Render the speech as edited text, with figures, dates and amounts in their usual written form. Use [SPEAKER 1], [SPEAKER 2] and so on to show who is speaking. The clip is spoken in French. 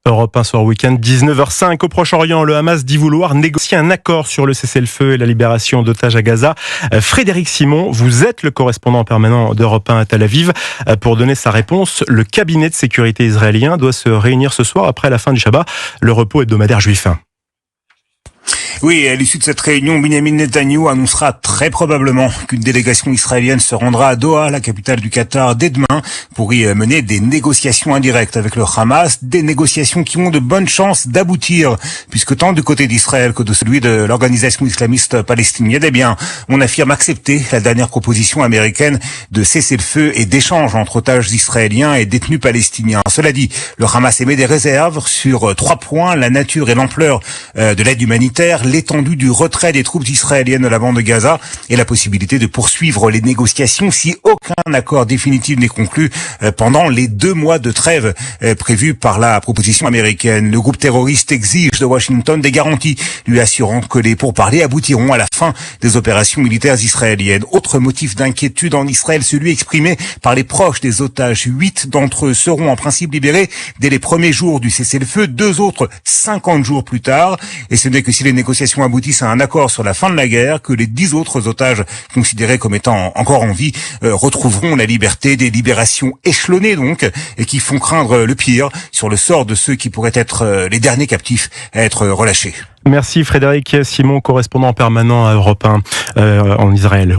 [SPEAKER 1] Europe 1 Soir Week-end, 19h05 au Proche-Orient. Le Hamas dit vouloir négocier un accord sur le cessez-le-feu et la libération d'otages à Gaza. Frédéric Simon, vous êtes le correspondant permanent d'Europe 1 à Tel Aviv. Pour donner sa réponse, le cabinet de sécurité israélien doit se réunir ce soir après la fin du Shabbat, le repos hebdomadaire juif.
[SPEAKER 2] Oui, à l'issue de cette réunion, Benjamin Netanyahou annoncera très probablement qu'une délégation israélienne se rendra à Doha, la capitale du Qatar, dès demain, pour y mener des négociations indirectes avec le Hamas, des négociations qui ont de bonnes chances d'aboutir, puisque tant du côté d'Israël que de celui de l'organisation islamiste palestinienne, on affirme accepter la dernière proposition américaine de cessez-le-feu et d'échange entre otages israéliens et détenus palestiniens. Cela dit, le Hamas émet des réserves sur 3 points: la nature et l'ampleur de l'aide humanitaire, l'étendue du retrait des troupes israéliennes de la bande de Gaza et la possibilité de poursuivre les négociations si aucun accord définitif n'est conclu pendant les 2 mois de trêve prévus par la proposition américaine. Le groupe terroriste exige de Washington des garanties lui assurant que les pourparlers aboutiront à la fin des opérations militaires israéliennes. Autre motif d'inquiétude en Israël, celui exprimé par les proches des otages. 8 d'entre eux seront en principe libérés dès les premiers jours du cessez-le-feu, 2 autres 50 jours plus tard. Et ce n'est que si les négociations aboutissent à un accord sur la fin de la guerre que les 10 autres otages considérés comme étant encore en vie retrouveront la liberté. Des libérations échelonnées donc, et qui font craindre le pire sur le sort de ceux qui pourraient être les derniers captifs à être relâchés.
[SPEAKER 1] Merci Frédéric Simon, correspondant permanent à Europe 1 en Israël.